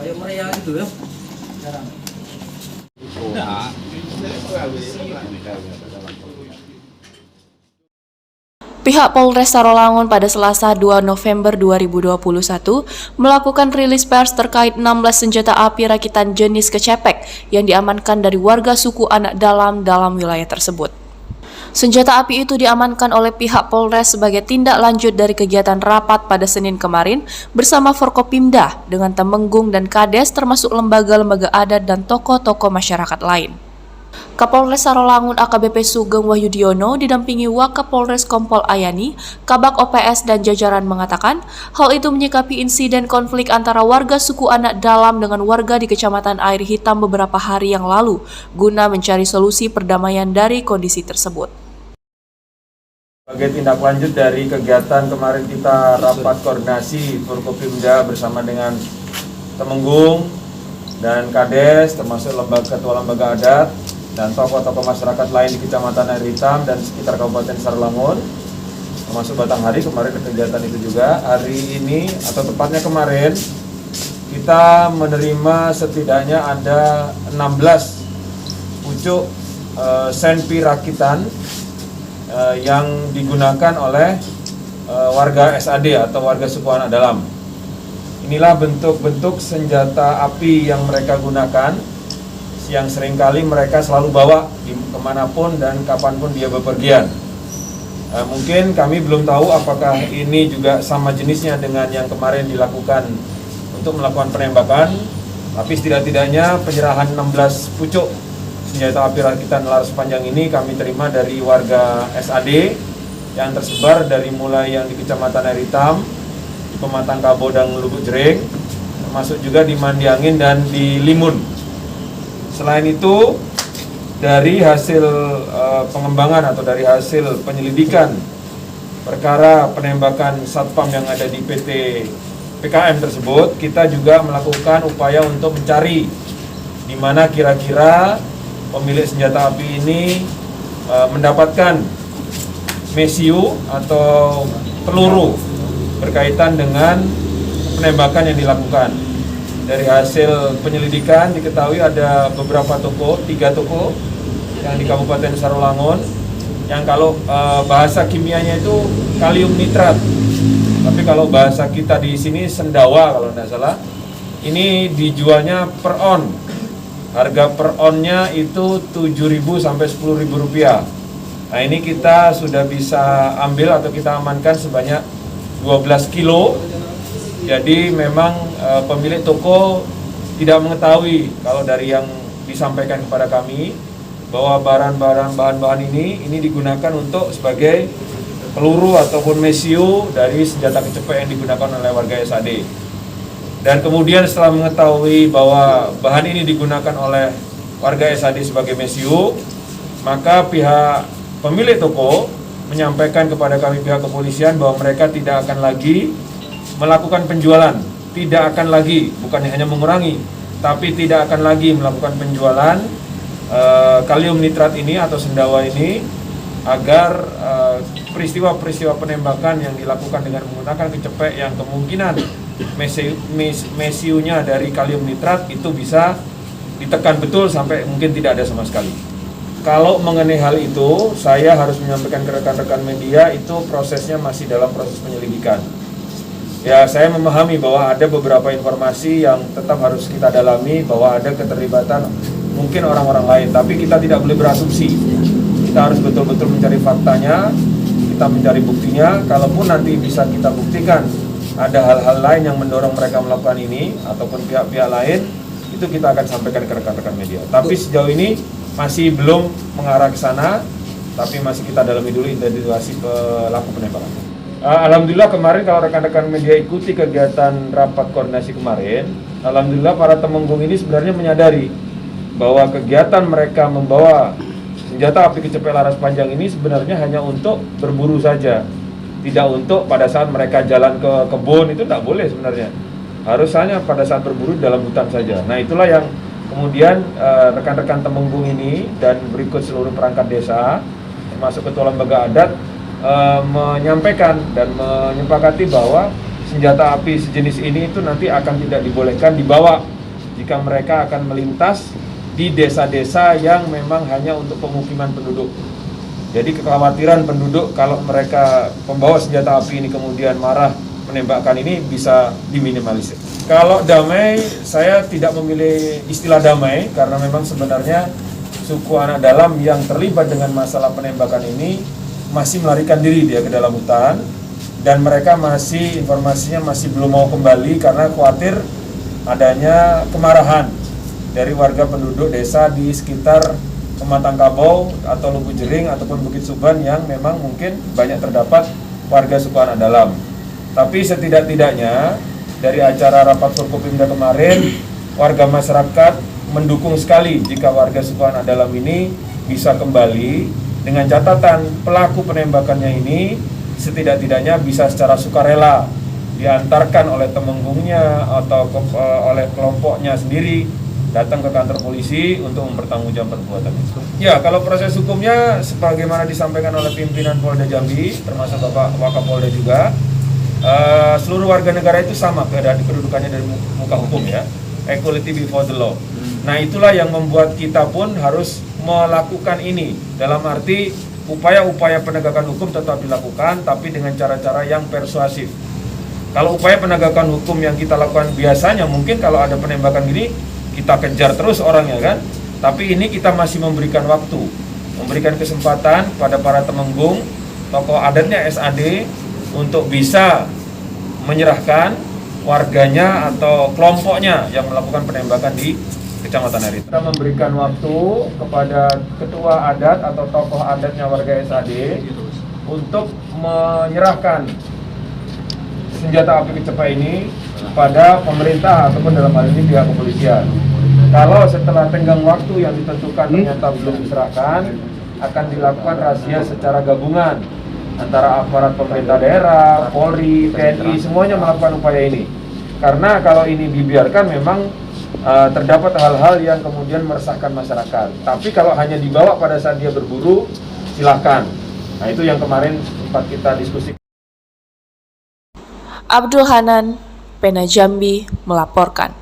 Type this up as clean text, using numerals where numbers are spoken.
Kayak meriah gitu ya. Jarang. Pihak Polres Sarolangun pada Selasa 2 November 2021 melakukan rilis pers terkait 16 senjata api rakitan jenis kecepek yang diamankan dari warga suku Anak Dalam wilayah tersebut. Senjata api itu diamankan oleh pihak Polres sebagai tindak lanjut dari kegiatan rapat pada Senin kemarin bersama Forkopimda dengan Temenggung dan Kades termasuk lembaga-lembaga adat dan tokoh-tokoh masyarakat lain. Kapolres Sarolangun AKBP Sugeng Wahyudiono didampingi Wakapolres Kompol Ayani, Kabak OPS dan jajaran mengatakan hal itu menyikapi insiden konflik antara warga suku Anak Dalam dengan warga di Kecamatan Air Hitam beberapa hari yang lalu guna mencari solusi perdamaian dari kondisi tersebut. Sebagai tindak lanjut dari kegiatan kemarin kita rapat koordinasi Forkopimda bersama dengan Temenggung dan Kades termasuk ketua lembaga adat dan tokoh-tokoh masyarakat lain di Kecamatan Air Hitam dan sekitar Kabupaten Sarolangun termasuk Batanghari kemarin kegiatan itu juga. Hari ini atau tepatnya kemarin kita menerima setidaknya ada 16 pucuk senpi rakitan yang digunakan oleh warga SAD atau warga suku Anak Dalam. Inilah bentuk-bentuk senjata api yang mereka gunakan, yang seringkali mereka selalu bawa kemanapun dan kapanpun dia bepergian. Mungkin kami belum tahu apakah ini juga sama jenisnya dengan yang kemarin dilakukan untuk melakukan penembakan, tapi setidak-tidaknya penyerahan 16 pucuk senjata api rakitan laras panjang ini kami terima dari warga SAD yang tersebar dari mulai yang di Kecamatan Air Hitam, di Pematang Kabo dan Lubuk Jering, termasuk juga di Mandiangin dan di Limun. Selain itu, dari hasil pengembangan atau dari hasil penyelidikan perkara penembakan satpam yang ada di PT PKM tersebut, kita juga melakukan upaya untuk mencari di mana kira-kira pemilik senjata api ini mendapatkan mesiu atau peluru berkaitan dengan penembakan yang dilakukan. Dari hasil penyelidikan diketahui ada beberapa toko, 3 toko yang di Kabupaten Sarolangun yang kalau bahasa kimianya itu kalium nitrat. Tapi kalau bahasa kita di sini sendawa kalau tidak salah. Ini dijualnya per on. Harga per onnya itu 7.000 sampai 10.000 rupiah. Nah ini kita sudah bisa ambil atau kita amankan sebanyak 12 kilo. Jadi memang pemilik toko tidak mengetahui kalau dari yang disampaikan kepada kami bahwa bahan-bahan ini digunakan untuk sebagai peluru ataupun mesiu dari senjata kecepek yang digunakan oleh warga SAD. Dan kemudian setelah mengetahui bahwa bahan ini digunakan oleh warga SAD sebagai mesiu, maka pihak pemilik toko menyampaikan kepada kami pihak kepolisian bahwa mereka tidak akan lagi melakukan penjualan, tidak akan lagi, bukannya hanya mengurangi, tapi tidak akan lagi melakukan penjualan kalium nitrat ini atau sendawa ini agar peristiwa-peristiwa penembakan yang dilakukan dengan menggunakan kecepek yang kemungkinan mesiunya dari kalium nitrat itu bisa ditekan betul sampai mungkin tidak ada sama sekali. Kalau mengenai hal itu, saya harus menyampaikan ke rekan-rekan media itu prosesnya masih dalam proses penyelidikan. Ya, saya memahami bahwa ada beberapa informasi yang tetap harus kita dalami bahwa ada keterlibatan mungkin orang-orang lain, tapi kita tidak boleh berasumsi. Kita harus betul-betul mencari faktanya, kita mencari buktinya. Kalaupun nanti bisa kita buktikan ada hal-hal lain yang mendorong mereka melakukan ini ataupun pihak-pihak lain, itu kita akan sampaikan ke rekan-rekan media. Tapi sejauh ini masih belum mengarah ke sana, tapi masih kita dalami dulu identifikasi pelaku penembakan. Alhamdulillah kemarin kalau rekan-rekan media ikuti kegiatan rapat koordinasi kemarin, alhamdulillah para Temenggung ini sebenarnya menyadari bahwa kegiatan mereka membawa senjata api kecepek laras panjang ini sebenarnya hanya untuk berburu saja, tidak untuk pada saat mereka jalan ke kebun, itu tidak boleh sebenarnya. Harus hanya pada saat berburu dalam hutan saja. Nah itulah yang kemudian rekan-rekan Temenggung ini dan berikut seluruh perangkat desa termasuk ketua lembaga adat menyampaikan dan menyepakati bahwa senjata api sejenis ini itu nanti akan tidak dibolehkan dibawa jika mereka akan melintas di desa-desa yang memang hanya untuk pemukiman penduduk. Jadi kekhawatiran penduduk kalau mereka pembawa senjata api ini kemudian marah menembakkan ini bisa diminimalisir. Kalau damai, saya tidak memilih istilah damai karena memang sebenarnya suku anak dalam yang terlibat dengan masalah penembakan ini masih melarikan diri dia ke dalam hutan. Dan mereka masih, informasinya masih belum mau kembali karena khawatir adanya kemarahan dari warga penduduk desa di sekitar Pematang Kabau atau Lubu Jering ataupun Bukit Suban yang memang mungkin banyak terdapat warga suku anak dalam. Tapi setidak-tidaknya dari acara rapat Forkopimda kemarin, warga masyarakat mendukung sekali jika warga suku anak dalam ini bisa kembali dengan catatan pelaku penembakannya ini setidak-tidaknya bisa secara sukarela diantarkan oleh temenggungnya atau oleh kelompoknya sendiri datang ke kantor polisi untuk mempertanggungjawabkan perbuatan itu. Ya, kalau proses hukumnya sebagaimana disampaikan oleh pimpinan Polda Jambi, termasuk Bapak Wakapolda juga, seluruh warga negara itu sama kedudukannya dari muka hukum ya, equality before the law. Nah, itulah yang membuat kita pun harus melakukan ini dalam arti upaya-upaya penegakan hukum tetap dilakukan, tapi dengan cara-cara yang persuasif. Kalau upaya penegakan hukum yang kita lakukan biasanya, mungkin kalau ada penembakan gini, kita kejar terus orangnya kan. Tapi ini kita masih memberikan waktu, memberikan kesempatan pada para temenggung, tokoh adatnya SAD, untuk bisa menyerahkan warganya atau kelompoknya yang melakukan penembakan di Kecamatan Arit. Kita memberikan waktu kepada ketua adat atau tokoh adatnya warga SAD untuk menyerahkan senjata api kecepa ini pada pemerintah ataupun dalam hal ini pihak kepolisian. Kalau setelah tenggang waktu yang ditentukan ternyata belum diserahkan, akan dilakukan razia secara gabungan antara aparat pemerintah daerah, Polri, TNI, semuanya melakukan upaya ini. Karena kalau ini dibiarkan memang terdapat hal-hal yang kemudian meresahkan masyarakat. Tapi kalau hanya dibawa pada saat dia berburu, silahkan. Nah, itu yang kemarin sempat kita diskusi. Abdul Hanan, Pena Jambi melaporkan.